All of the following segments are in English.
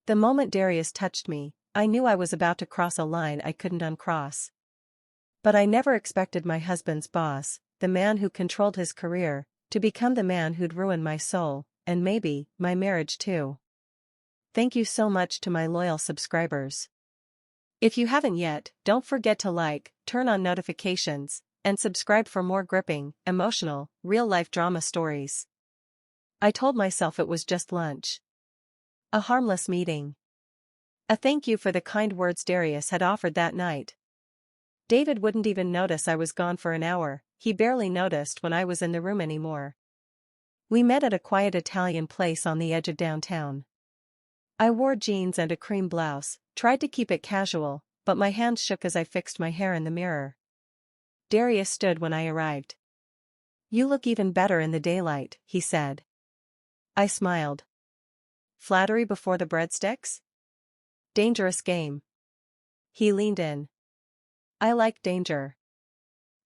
The moment Darius touched me, I knew I was about to cross a line I couldn't uncross. But I never expected my husband's boss, the man who controlled his career, to become the man who'd ruin my soul, and maybe, my marriage too. Thank you so much to my loyal subscribers. If you haven't yet, don't forget to like, turn on notifications, and subscribe for more gripping, emotional, real-life drama stories. I told myself it was just lunch. A harmless meeting. A thank you for the kind words Darius had offered that night. David wouldn't even notice I was gone for an hour, he barely noticed when I was in the room anymore. We met at a quiet Italian place on the edge of downtown. I wore jeans and a cream blouse, tried to keep it casual, but my hands shook as I fixed my hair in the mirror. Darius stood when I arrived. "You look even better in the daylight," he said. I smiled. Flattery before the breadsticks? Dangerous game. He leaned in. I like danger.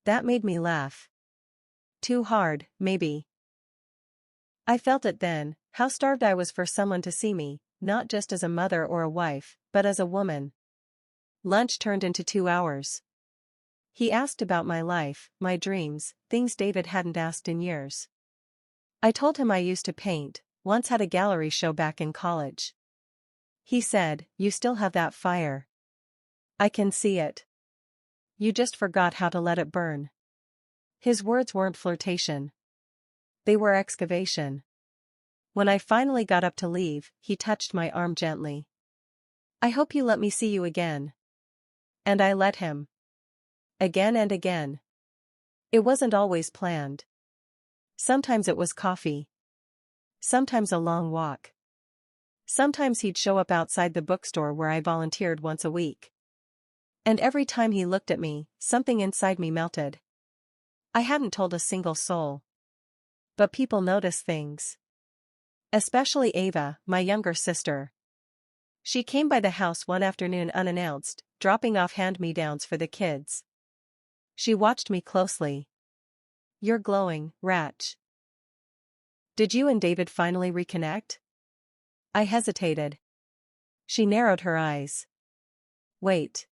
That made me laugh. Too hard, maybe. I felt it then, how starved I was for someone to see me, not just as a mother or a wife, but as a woman. Lunch turned into 2 hours. He asked about my life, my dreams, things David hadn't asked in years. I told him I used to paint, once had a gallery show back in college. He said, "You still have that fire. I can see it. You just forgot how to let it burn." His words weren't flirtation. They were excavation. When I finally got up to leave, he touched my arm gently. "I hope you let me see you again." And I let him. Again and again. It wasn't always planned. Sometimes it was coffee. Sometimes a long walk. Sometimes he'd show up outside the bookstore where I volunteered once a week. And every time he looked at me, something inside me melted. I hadn't told a single soul. But people notice things. Especially Ava, my younger sister. She came by the house one afternoon unannounced, dropping off hand-me-downs for the kids. She watched me closely. "You're glowing, Ratch. Did you and David finally reconnect?" I hesitated. She narrowed her eyes. "Wait.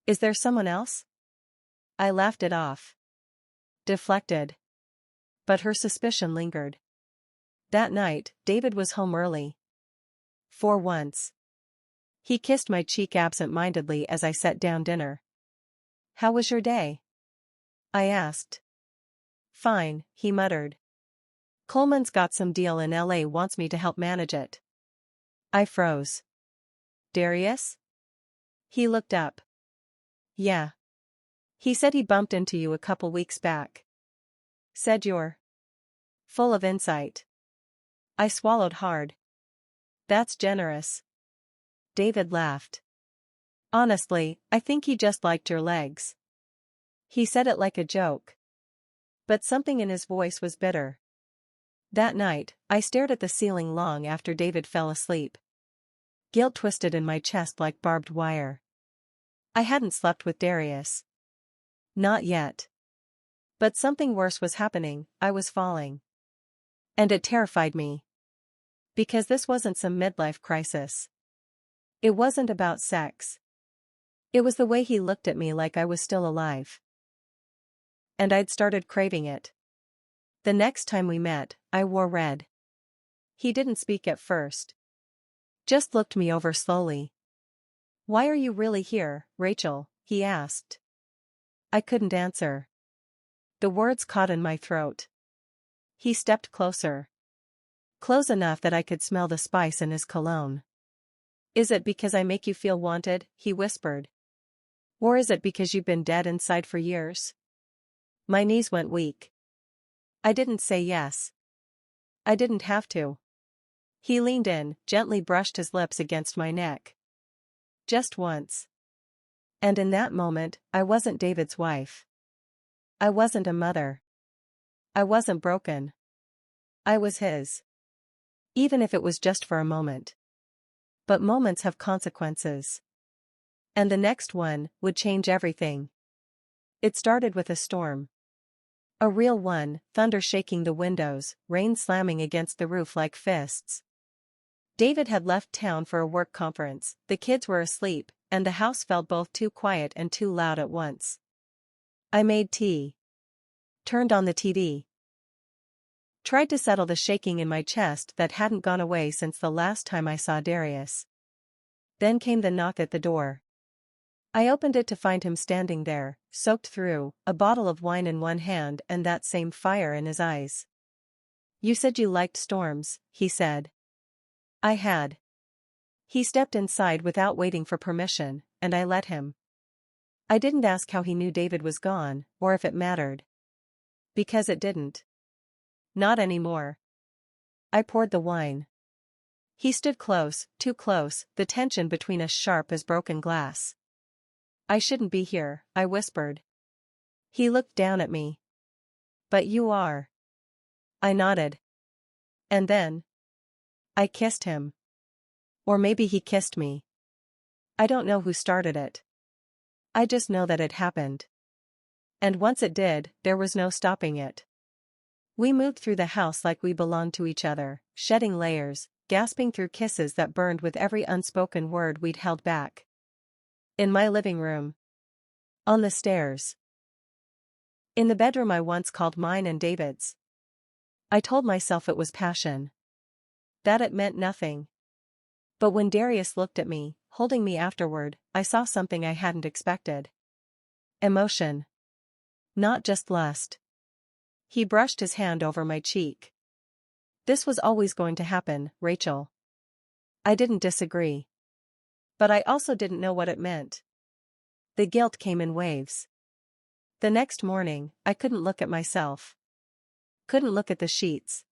Is there someone else?" I laughed it off. Deflected. But her suspicion lingered. That night, David was home early. For once. He kissed my cheek absent-mindedly as I set down dinner. "How was your day?" I asked. "Fine," he muttered. "Coleman's got some deal in LA, wants me to help manage it." I froze. "Darius?" He looked up. "Yeah. He said he bumped into you a couple weeks back. Said you're full of insight." I swallowed hard. "That's generous." David laughed. "Honestly, I think he just liked your legs." He said it like a joke. But something in his voice was bitter. That night, I stared at the ceiling long after David fell asleep. Guilt twisted in my chest like barbed wire. I hadn't slept with Darius. Not yet. But something worse was happening, I was falling. And it terrified me. Because this wasn't some midlife crisis. It wasn't about sex. It was the way he looked at me like I was still alive. And I'd started craving it. The next time we met, I wore red. He didn't speak at first. Just looked me over slowly. "Why are you really here, Rachel?" he asked. I couldn't answer. The words caught in my throat. He stepped closer. Close enough that I could smell the spice in his cologne. "Is it because I make you feel wanted?" he whispered. "Or is it because you've been dead inside for years?" My knees went weak. I didn't say yes. I didn't have to. He leaned in, gently brushed his lips against my neck. Just once. And in that moment, I wasn't David's wife. I wasn't a mother. I wasn't broken. I was his. Even if it was just for a moment. But moments have consequences. And the next one would change everything. It started with a storm. A real one, thunder shaking the windows, rain slamming against the roof like fists. David had left town for a work conference, the kids were asleep, and the house felt both too quiet and too loud at once. I made tea. Turned on the TV. Tried to settle the shaking in my chest that hadn't gone away since the last time I saw Darius. Then came the knock at the door. I opened it to find him standing there, soaked through, a bottle of wine in one hand and that same fire in his eyes. "You said you liked storms," he said. I had. He stepped inside without waiting for permission, and I let him. I didn't ask how he knew David was gone, or if it mattered. Because it didn't. Not anymore. I poured the wine. He stood close, too close, the tension between us sharp as broken glass. "I shouldn't be here," I whispered. He looked down at me. "But you are." I nodded. And then I kissed him. Or maybe he kissed me. I don't know who started it. I just know that it happened. And once it did, there was no stopping it. We moved through the house like we belonged to each other, shedding layers, gasping through kisses that burned with every unspoken word we'd held back. In my living room. On the stairs. In the bedroom I once called mine and David's. I told myself it was passion. That it meant nothing. But when Darius looked at me, holding me afterward, I saw something I hadn't expected. Emotion. Not just lust. He brushed his hand over my cheek. "This was always going to happen, Rachel." I didn't disagree. But I also didn't know what it meant. The guilt came in waves. The next morning, I couldn't look at myself. Couldn't look at the sheets.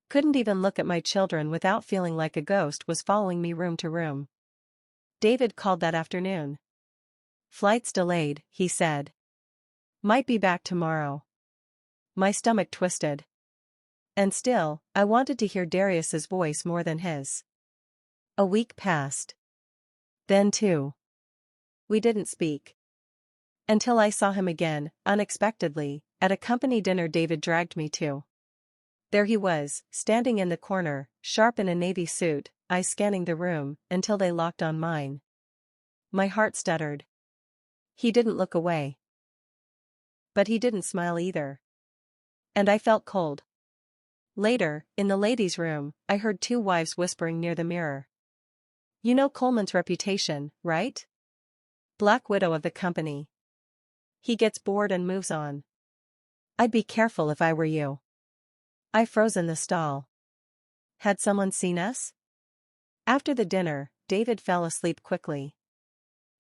Couldn't even look at my children without feeling like a ghost was following me room to room. David called that afternoon. "Flight's delayed," he said. "Might be back tomorrow." My stomach twisted. And still, I wanted to hear Darius's voice more than his. A week passed. Then 2. We didn't speak. Until I saw him again, unexpectedly, at a company dinner David dragged me to. There he was, standing in the corner, sharp in a navy suit, eyes scanning the room, until they locked on mine. My heart stuttered. He didn't look away. But he didn't smile either. And I felt cold. Later, in the ladies' room, I heard 2 wives whispering near the mirror. "You know Coleman's reputation, right? Black widow of the company. He gets bored and moves on. I'd be careful if I were you." I froze in the stall. Had someone seen us? After the dinner, David fell asleep quickly.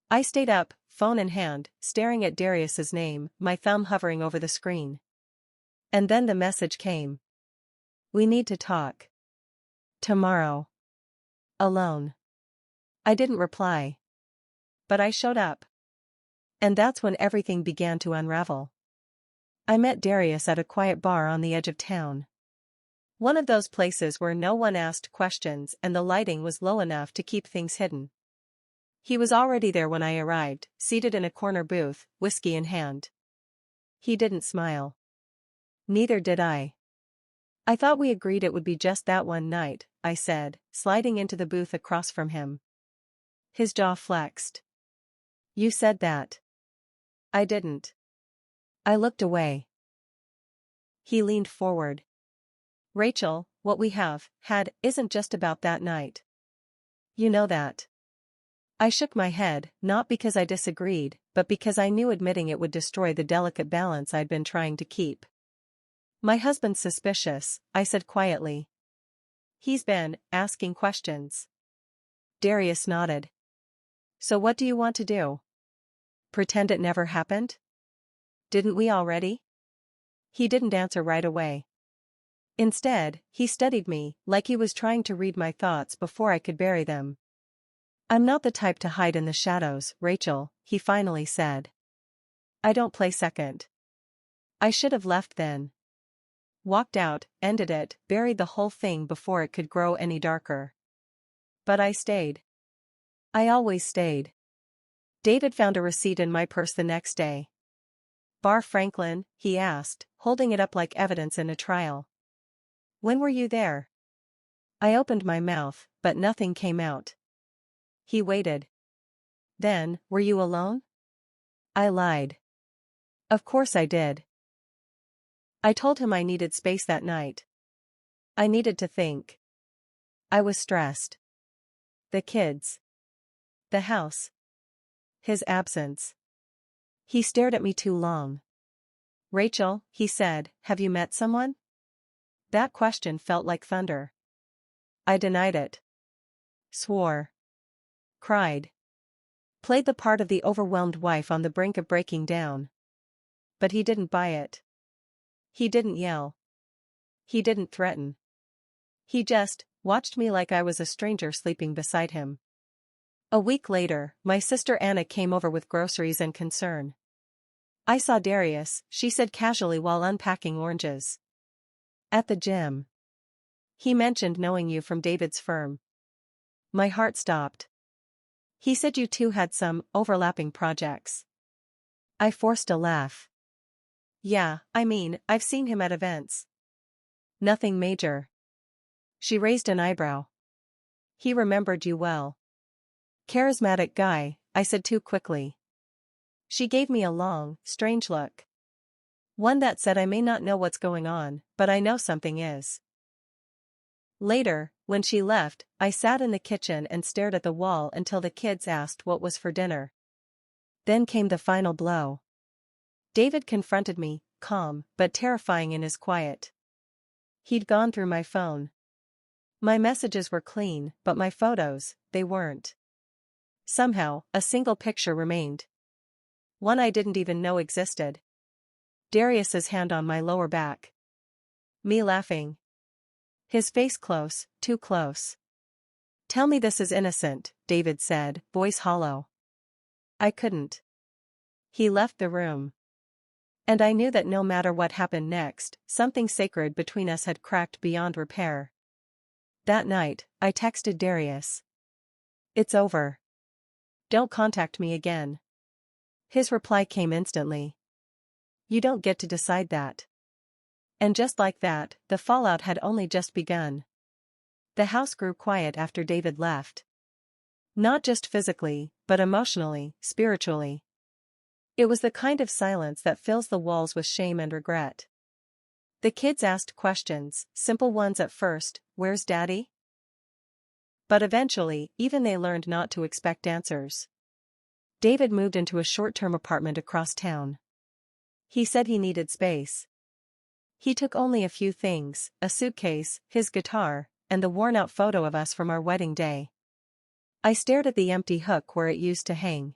I stayed up, phone in hand, staring at Darius's name, my thumb hovering over the screen. And then the message came. "We need to talk. Tomorrow. Alone." I didn't reply. But I showed up. And that's when everything began to unravel. I met Darius at a quiet bar on the edge of town. One of those places where no one asked questions and the lighting was low enough to keep things hidden. He was already there when I arrived, seated in a corner booth, whiskey in hand. He didn't smile. Neither did I. "I thought we agreed it would be just that one night," I said, sliding into the booth across from him. His jaw flexed. "You said that." I didn't. I looked away. He leaned forward. "Rachel, what we have had isn't just about that night. You know that." I shook my head, not because I disagreed, but because I knew admitting it would destroy the delicate balance I'd been trying to keep. "My husband's suspicious," I said quietly. "He's been asking questions." Darius nodded. "So what do you want to do? Pretend it never happened? Didn't we already?" He didn't answer right away. Instead, he studied me, like he was trying to read my thoughts before I could bury them. "I'm not the type to hide in the shadows, Rachel," he finally said. "I don't play second. I should have left then. Walked out, ended it, buried the whole thing before it could grow any darker. But I stayed. I always stayed." David found a receipt in my purse the next day. "Bar Franklin?" he asked, holding it up like evidence in a trial. "When were you there?" I opened my mouth, but nothing came out. He waited. Then, were you alone? I lied. Of course I did. I told him I needed space that night. I needed to think. I was stressed. The kids. The house. His absence. He stared at me too long. Rachel, he said, have you met someone? That question felt like thunder. I denied it. Swore. Cried. Played the part of the overwhelmed wife on the brink of breaking down. But he didn't buy it. He didn't yell. He didn't threaten. He just watched me like I was a stranger sleeping beside him. A week later, my sister Anna came over with groceries and concern. I saw Darius, she said casually while unpacking oranges. At the gym. He mentioned knowing you from David's firm. My heart stopped. He said you two had some overlapping projects. I forced a laugh. Yeah, I mean, I've seen him at events. Nothing major. She raised an eyebrow. He remembered you well. Charismatic guy, I said too quickly. She gave me a long, strange look. One that said I may not know what's going on, but I know something is. Later, when she left, I sat in the kitchen and stared at the wall until the kids asked what was for dinner. Then came the final blow. David confronted me, calm but terrifying in his quiet. He'd gone through my phone. My messages were clean, but my photos, they weren't. Somehow, a single picture remained. One I didn't even know existed. Darius's hand on my lower back. Me laughing. His face close, too close. Tell me this is innocent, David said, voice hollow. I couldn't. He left the room. And I knew that no matter what happened next, something sacred between us had cracked beyond repair. That night, I texted Darius. It's over. Don't contact me again. His reply came instantly. You don't get to decide that. And just like that, the fallout had only just begun. The house grew quiet after David left. Not just physically, but emotionally, spiritually. It was the kind of silence that fills the walls with shame and regret. The kids asked questions, simple ones at first, where's Daddy? But eventually, even they learned not to expect answers. David moved into a short-term apartment across town. He said he needed space. He took only a few things, a suitcase, his guitar, and the worn-out photo of us from our wedding day. I stared at the empty hook where it used to hang.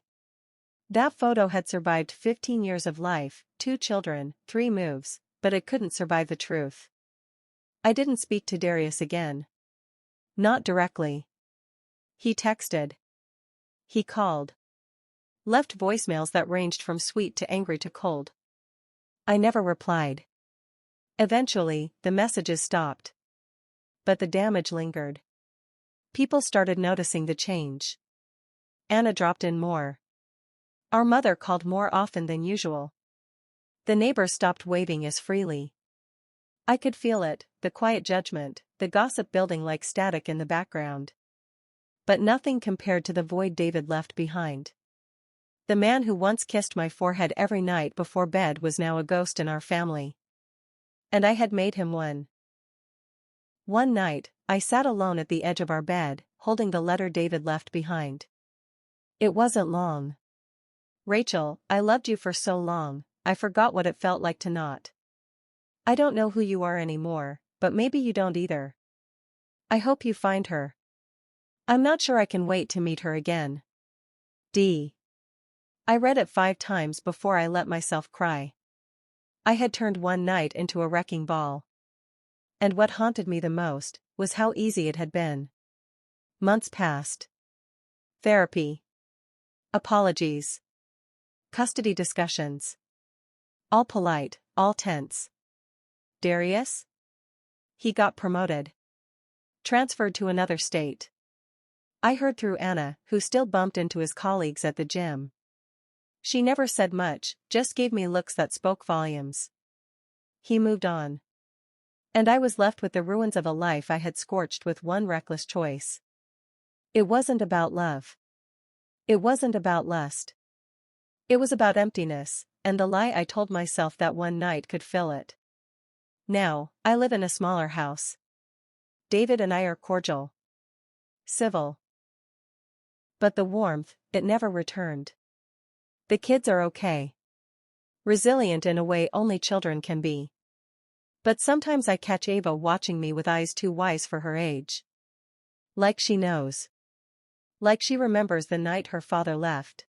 That photo had survived 15 years of life, 2 children, 3 moves, but it couldn't survive the truth. I didn't speak to Darius again. Not directly. He texted. He called. Left voicemails that ranged from sweet to angry to cold. I never replied. Eventually, the messages stopped. But the damage lingered. People started noticing the change. Anna dropped in more. Our mother called more often than usual. The neighbors stopped waving as freely. I could feel it, the quiet judgment, the gossip building like static in the background. But nothing compared to the void David left behind. The man who once kissed my forehead every night before bed was now a ghost in our family. And I had made him one. One night, I sat alone at the edge of our bed, holding the letter David left behind. It wasn't long. Rachel, I loved you for so long, I forgot what it felt like to not. I don't know who you are anymore, but maybe you don't either. I hope you find her. I'm not sure I can wait to meet her again. D. I read it 5 times before I let myself cry. I had turned one night into a wrecking ball. And what haunted me the most was how easy it had been. Months passed. Therapy. Apologies. Custody discussions. All polite, all tense. Darius? He got promoted. Transferred to another state. I heard through Anna, who still bumped into his colleagues at the gym. She never said much, just gave me looks that spoke volumes. He moved on. And I was left with the ruins of a life I had scorched with one reckless choice. It wasn't about love. It wasn't about lust. It was about emptiness, and the lie I told myself that one night could fill it. Now, I live in a smaller house. David and I are cordial. Civil. But the warmth, it never returned. The kids are okay. Resilient in a way only children can be. But sometimes I catch Ava watching me with eyes too wise for her age. Like she knows. Like she remembers the night her father left.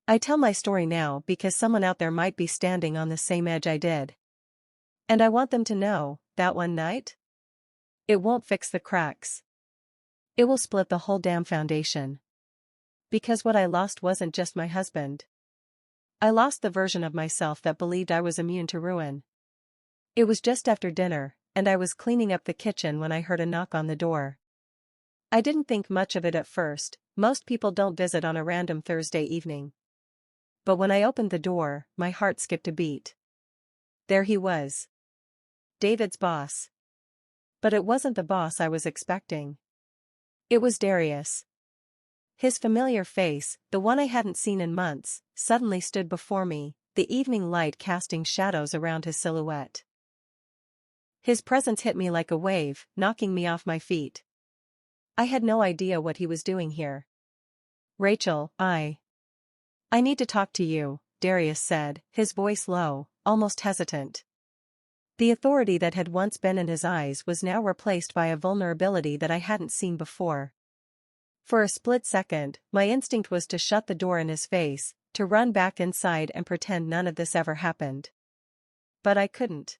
I tell my story now because someone out there might be standing on the same edge I did. And I want them to know, that one night? It won't fix the cracks. It will split the whole damn foundation. Because what I lost wasn't just my husband. I lost the version of myself that believed I was immune to ruin. It was just after dinner, and I was cleaning up the kitchen when I heard a knock on the door. I didn't think much of it at first, most people don't visit on a random Thursday evening. But when I opened the door, my heart skipped a beat. There he was. David's boss. But it wasn't the boss I was expecting. It was Darius. His familiar face, the one I hadn't seen in months, suddenly stood before me, the evening light casting shadows around his silhouette. His presence hit me like a wave, knocking me off my feet. I had no idea what he was doing here. Rachel, I need to talk to you, Darius said, his voice low, almost hesitant. The authority that had once been in his eyes was now replaced by a vulnerability that I hadn't seen before. For a split second, my instinct was to shut the door in his face, to run back inside and pretend none of this ever happened. But I couldn't.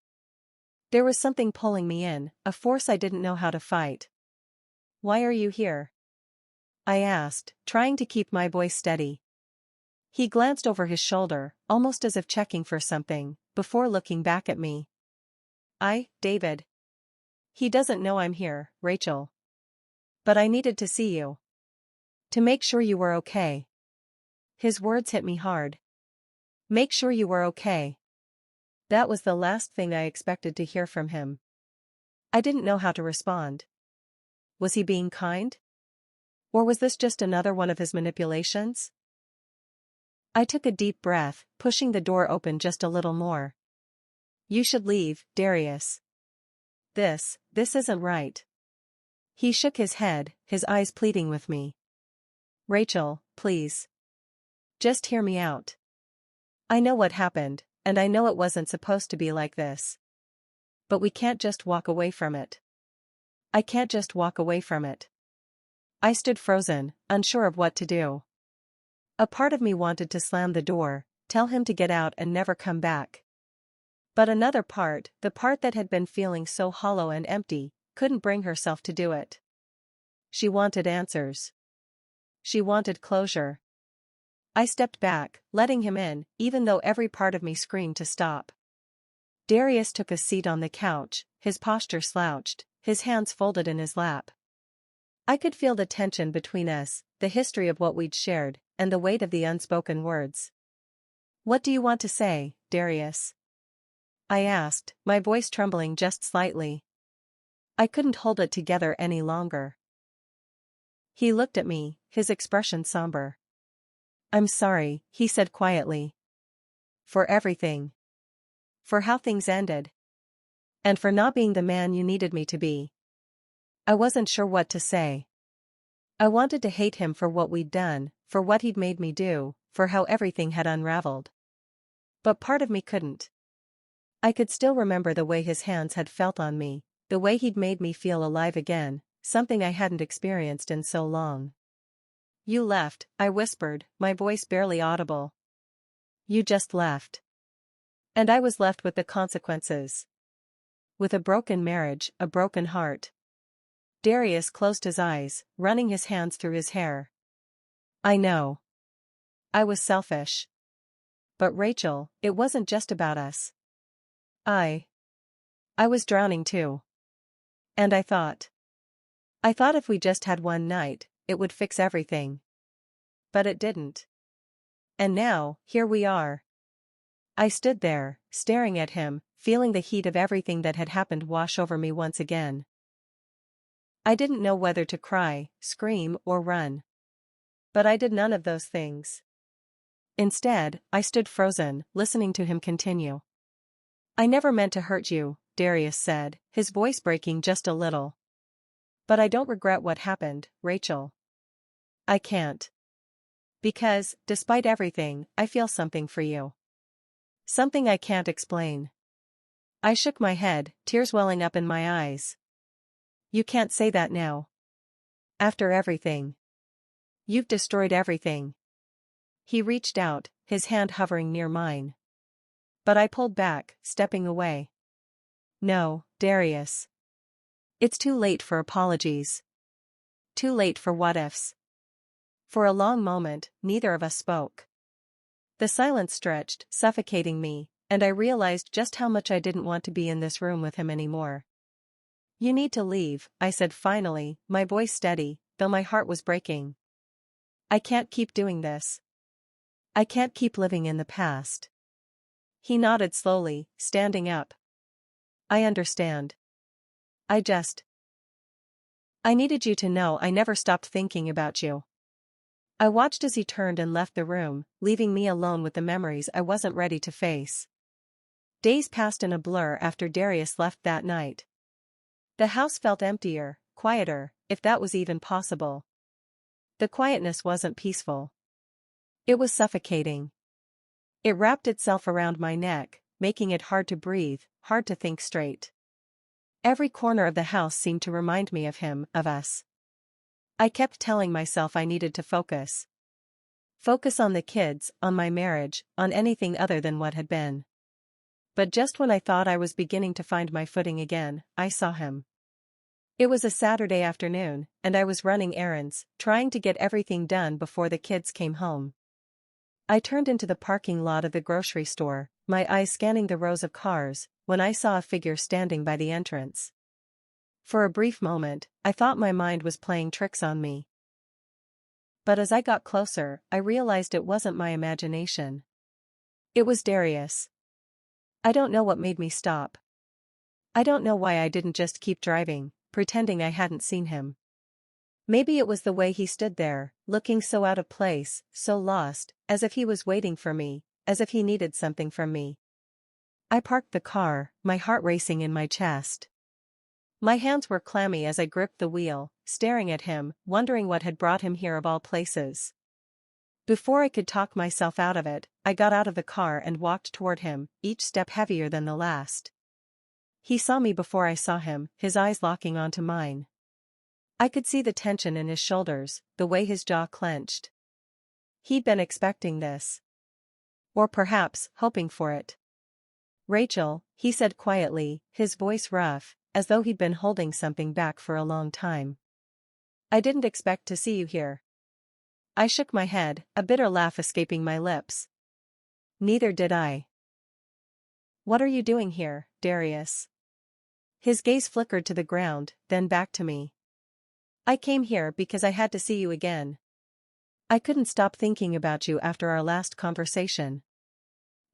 There was something pulling me in, a force I didn't know how to fight. Why are you here? I asked, trying to keep my voice steady. He glanced over his shoulder, almost as if checking for something, before looking back at me. David. He doesn't know I'm here, Rachel. But I needed to see you. To make sure you were okay. His words hit me hard. Make sure you were okay. That was the last thing I expected to hear from him. I didn't know how to respond. Was he being kind? Or was this just another one of his manipulations? I took a deep breath, pushing the door open just a little more. You should leave, Darius. This isn't right. He shook his head, his eyes pleading with me. Rachel, please. Just hear me out. I know what happened, and I know it wasn't supposed to be like this. But we can't just walk away from it. I can't just walk away from it. I stood frozen, unsure of what to do. A part of me wanted to slam the door, tell him to get out and never come back. But another part, the part that had been feeling so hollow and empty, couldn't bring herself to do it. She wanted answers. She wanted closure. I stepped back, letting him in, even though every part of me screamed to stop. Darius took a seat on the couch, his posture slouched, his hands folded in his lap. I could feel the tension between us, the history of what we'd shared, and the weight of the unspoken words. What do you want to say, Darius? I asked, my voice trembling just slightly. I couldn't hold it together any longer. He looked at me, his expression somber. I'm sorry, he said quietly. For everything. For how things ended. And for not being the man you needed me to be. I wasn't sure what to say. I wanted to hate him for what we'd done, for what he'd made me do, for how everything had unraveled. But part of me couldn't. I could still remember the way his hands had felt on me, the way he'd made me feel alive again, something I hadn't experienced in so long. You left, I whispered, my voice barely audible. You just left. And I was left with the consequences. With a broken marriage, a broken heart. Darius closed his eyes, running his hands through his hair. I know. I was selfish. But Rachel, it wasn't just about us. I was drowning too. And I thought if we just had one night, it would fix everything. But it didn't. And now, here we are. I stood there, staring at him, feeling the heat of everything that had happened wash over me once again. I didn't know whether to cry, scream, or run. But I did none of those things. Instead, I stood frozen, listening to him continue. "I never meant to hurt you," Darius said, his voice breaking just a little. "But I don't regret what happened, Rachel. I can't. Because, despite everything, I feel something for you. Something I can't explain." I shook my head, tears welling up in my eyes. "You can't say that now. After everything. You've destroyed everything." He reached out, his hand hovering near mine. But I pulled back, stepping away. "No, Darius. It's too late for apologies. Too late for what-ifs." For a long moment, neither of us spoke. The silence stretched, suffocating me, and I realized just how much I didn't want to be in this room with him anymore. "You need to leave," I said finally, my voice steady, though my heart was breaking. "I can't keep doing this. I can't keep living in the past." He nodded slowly, standing up. "I understand. I needed you to know I never stopped thinking about you." I watched as he turned and left the room, leaving me alone with the memories I wasn't ready to face. Days passed in a blur after Darius left that night. The house felt emptier, quieter, if that was even possible. The quietness wasn't peaceful. It was suffocating. It wrapped itself around my neck, making it hard to breathe, hard to think straight. Every corner of the house seemed to remind me of him, of us. I kept telling myself I needed to focus. Focus on the kids, on my marriage, on anything other than what had been. But just when I thought I was beginning to find my footing again, I saw him. It was a Saturday afternoon, and I was running errands, trying to get everything done before the kids came home. I turned into the parking lot of the grocery store, my eyes scanning the rows of cars, when I saw a figure standing by the entrance. For a brief moment, I thought my mind was playing tricks on me. But as I got closer, I realized it wasn't my imagination. It was Darius. I don't know what made me stop. I don't know why I didn't just keep driving, pretending I hadn't seen him. Maybe it was the way he stood there, looking so out of place, so lost, as if he was waiting for me, as if he needed something from me. I parked the car, my heart racing in my chest. My hands were clammy as I gripped the wheel, staring at him, wondering what had brought him here of all places. Before I could talk myself out of it, I got out of the car and walked toward him, each step heavier than the last. He saw me before I saw him, his eyes locking onto mine. I could see the tension in his shoulders, the way his jaw clenched. He'd been expecting this. Or perhaps, hoping for it. "Rachel," he said quietly, his voice rough, as though he'd been holding something back for a long time. "I didn't expect to see you here." I shook my head, a bitter laugh escaping my lips. "Neither did I." "What are you doing here, Darius?" His gaze flickered to the ground, then back to me. "I came here because I had to see you again. I couldn't stop thinking about you after our last conversation."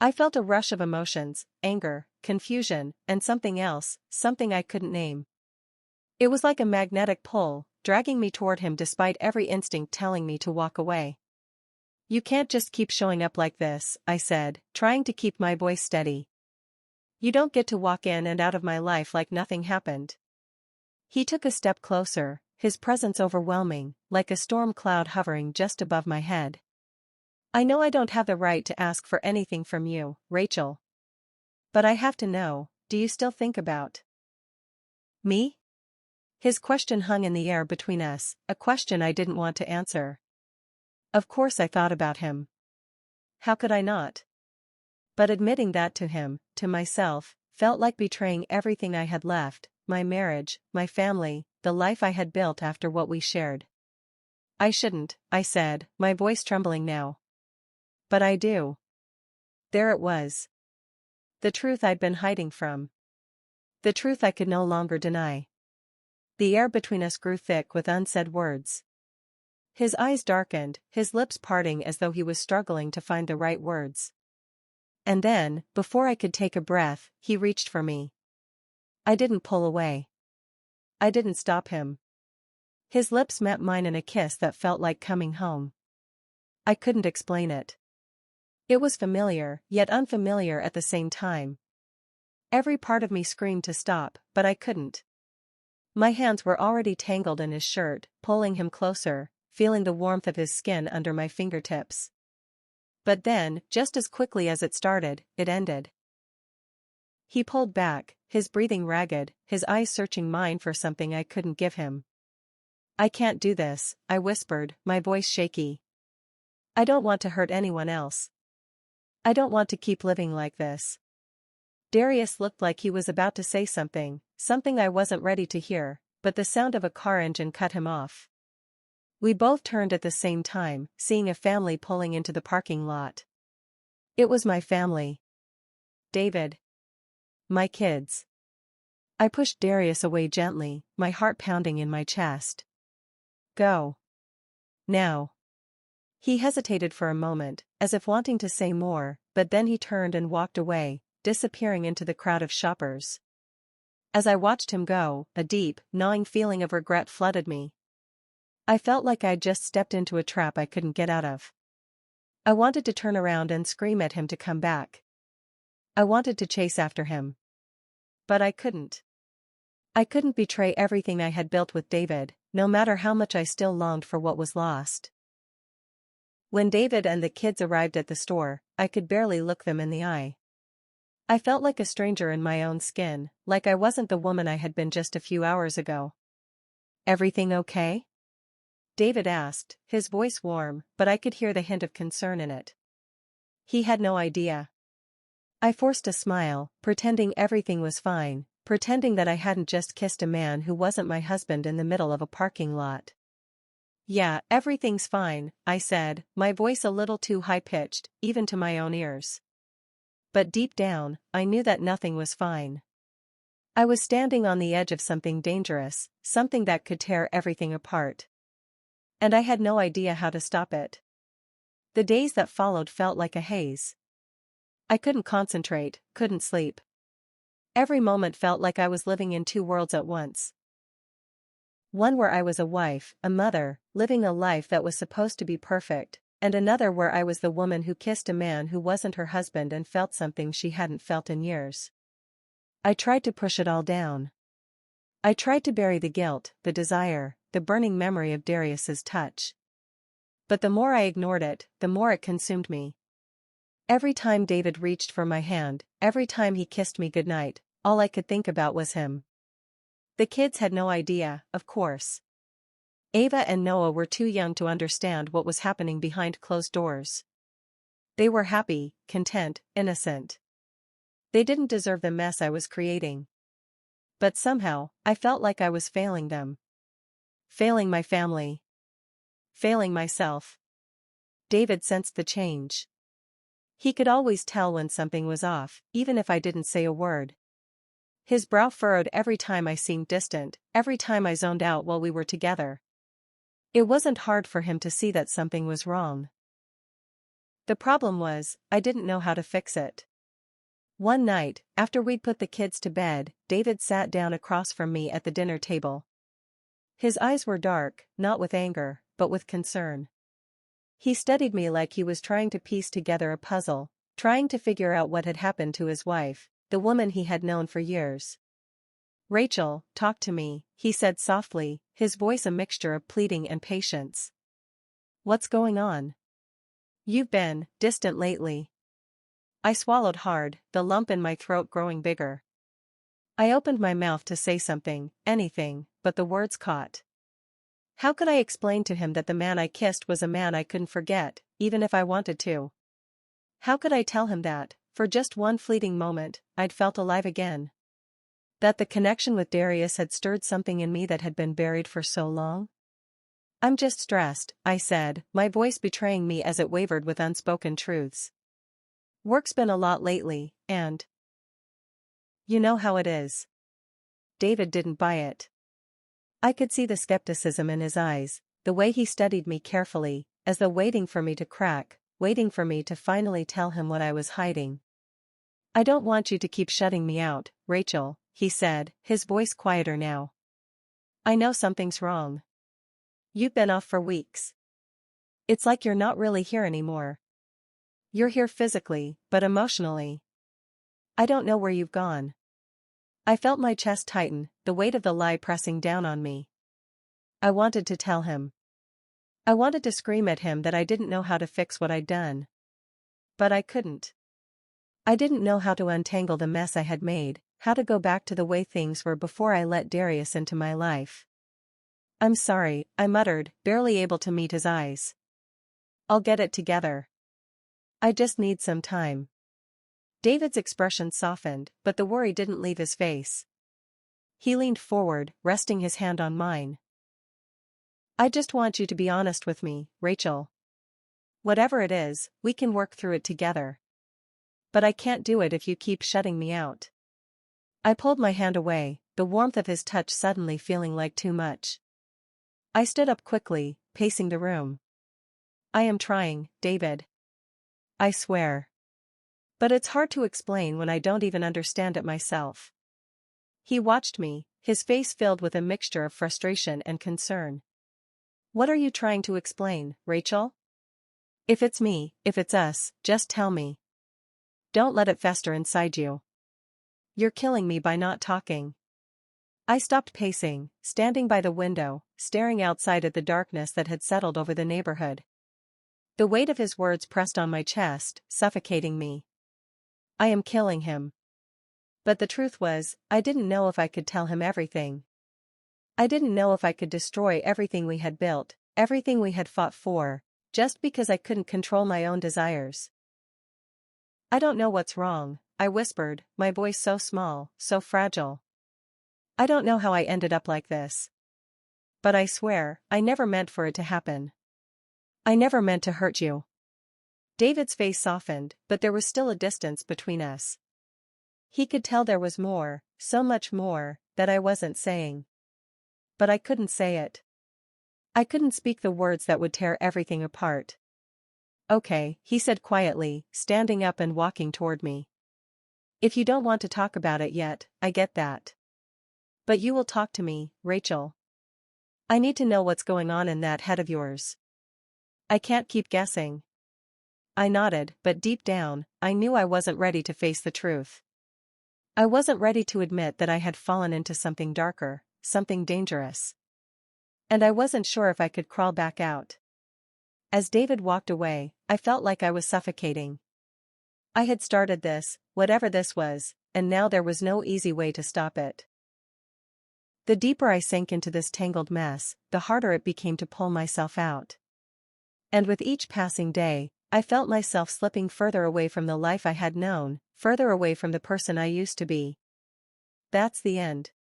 I felt a rush of emotions, anger, confusion, and something else, something I couldn't name. It was like a magnetic pull, dragging me toward him despite every instinct telling me to walk away. "You can't just keep showing up like this," I said, trying to keep my voice steady. "You don't get to walk in and out of my life like nothing happened." He took a step closer, his presence overwhelming, like a storm cloud hovering just above my head. "I know I don't have the right to ask for anything from you, Rachel. But I have to know, do you still think about me?" His question hung in the air between us, a question I didn't want to answer. Of course I thought about him. How could I not? But admitting that to him, to myself, felt like betraying everything I had left, my marriage, my family, the life I had built after what we shared. "I shouldn't," I said, my voice trembling now. "But I do." There it was. The truth I'd been hiding from. The truth I could no longer deny. The air between us grew thick with unsaid words. His eyes darkened, his lips parting as though he was struggling to find the right words. And then, before I could take a breath, he reached for me. I didn't pull away. I didn't stop him. His lips met mine in a kiss that felt like coming home. I couldn't explain it. It was familiar, yet unfamiliar at the same time. Every part of me screamed to stop, but I couldn't. My hands were already tangled in his shirt, pulling him closer, feeling the warmth of his skin under my fingertips. But then, just as quickly as it started, it ended. He pulled back, his breathing ragged, his eyes searching mine for something I couldn't give him. "I can't do this," I whispered, my voice shaky. "I don't want to hurt anyone else. I don't want to keep living like this." Darius looked like he was about to say something I wasn't ready to hear, but the sound of a car engine cut him off. We both turned at the same time, seeing a family pulling into the parking lot. It was my family. David. My kids. I pushed Darius away gently, my heart pounding in my chest. "Go. Now." He hesitated for a moment, as if wanting to say more, but then he turned and walked away, disappearing into the crowd of shoppers. As I watched him go, a deep, gnawing feeling of regret flooded me. I felt like I'd just stepped into a trap I couldn't get out of. I wanted to turn around and scream at him to come back. I wanted to chase after him. But I couldn't. I couldn't betray everything I had built with David, no matter how much I still longed for what was lost. When David and the kids arrived at the store, I could barely look them in the eye. I felt like a stranger in my own skin, like I wasn't the woman I had been just a few hours ago. "Everything okay?" David asked, his voice warm, but I could hear the hint of concern in it. He had no idea. I forced a smile, pretending everything was fine, pretending that I hadn't just kissed a man who wasn't my husband in the middle of a parking lot. "Yeah, everything's fine," I said, my voice a little too high-pitched, even to my own ears. But deep down, I knew that nothing was fine. I was standing on the edge of something dangerous, something that could tear everything apart. And I had no idea how to stop it. The days that followed felt like a haze. I couldn't concentrate, couldn't sleep. Every moment felt like I was living in two worlds at once. One where I was a wife, a mother, living a life that was supposed to be perfect, and another where I was the woman who kissed a man who wasn't her husband and felt something she hadn't felt in years. I tried to push it all down. I tried to bury the guilt, the desire, the burning memory of Darius's touch. But the more I ignored it, the more it consumed me. Every time David reached for my hand, every time he kissed me goodnight, all I could think about was him. The kids had no idea, of course. Ava and Noah were too young to understand what was happening behind closed doors. They were happy, content, innocent. They didn't deserve the mess I was creating. But somehow, I felt like I was failing them. Failing my family. Failing myself. David sensed the change. He could always tell when something was off, even if I didn't say a word. His brow furrowed every time I seemed distant, every time I zoned out while we were together. It wasn't hard for him to see that something was wrong. The problem was, I didn't know how to fix it. One night, after we'd put the kids to bed, David sat down across from me at the dinner table. His eyes were dark, not with anger, but with concern. He studied me like he was trying to piece together a puzzle, trying to figure out what had happened to his wife, the woman he had known for years. "Rachel, talk to me," he said softly, his voice a mixture of pleading and patience. "What's going on? You've been distant lately." I swallowed hard, the lump in my throat growing bigger. I opened my mouth to say something, anything, but the words caught. How could I explain to him that the man I kissed was a man I couldn't forget, even if I wanted to? How could I tell him that, for just one fleeting moment, I'd felt alive again? That the connection with Darius had stirred something in me that had been buried for so long? "I'm just stressed," I said, my voice betraying me as it wavered with unspoken truths. "Work's been a lot lately, and you know how it is." David didn't buy it. I could see the skepticism in his eyes, the way he studied me carefully, as though waiting for me to crack, waiting for me to finally tell him what I was hiding. "I don't want you to keep shutting me out, Rachel," he said, his voice quieter now. "I know something's wrong. You've been off for weeks. It's like you're not really here anymore. You're here physically, but emotionally. I don't know where you've gone. I felt my chest tighten, the weight of the lie pressing down on me. I wanted to tell him. I wanted to scream at him that I didn't know how to fix what I'd done. But I couldn't. I didn't know how to untangle the mess I had made, how to go back to the way things were before I let Darius into my life. I'm sorry, I muttered, barely able to meet his eyes. I'll get it together. I just need some time. David's expression softened, but the worry didn't leave his face. He leaned forward, resting his hand on mine. I just want you to be honest with me, Rachel. Whatever it is, we can work through it together. But I can't do it if you keep shutting me out. I pulled my hand away, the warmth of his touch suddenly feeling like too much. I stood up quickly, pacing the room. I am trying, David. I swear. But it's hard to explain when I don't even understand it myself. He watched me, his face filled with a mixture of frustration and concern. What are you trying to explain, Rachel? If it's me, if it's us, just tell me. Don't let it fester inside you. You're killing me by not talking. I stopped pacing, standing by the window, staring outside at the darkness that had settled over the neighborhood. The weight of his words pressed on my chest, suffocating me. I am killing him. But the truth was, I didn't know if I could tell him everything. I didn't know if I could destroy everything we had built, everything we had fought for, just because I couldn't control my own desires. I don't know what's wrong, I whispered, my voice so small, so fragile. I don't know how I ended up like this. But I swear, I never meant for it to happen. I never meant to hurt you. David's face softened, but there was still a distance between us. He could tell there was more, so much more, that I wasn't saying. But I couldn't say it. I couldn't speak the words that would tear everything apart. Okay, he said quietly, standing up and walking toward me. If you don't want to talk about it yet, I get that. But you will talk to me, Rachel. I need to know what's going on in that head of yours. I can't keep guessing. I nodded, but deep down, I knew I wasn't ready to face the truth. I wasn't ready to admit that I had fallen into something darker, something dangerous. And I wasn't sure if I could crawl back out. As David walked away, I felt like I was suffocating. I had started this, whatever this was, and now there was no easy way to stop it. The deeper I sank into this tangled mess, the harder it became to pull myself out. And with each passing day, I felt myself slipping further away from the life I had known, further away from the person I used to be. That's the end.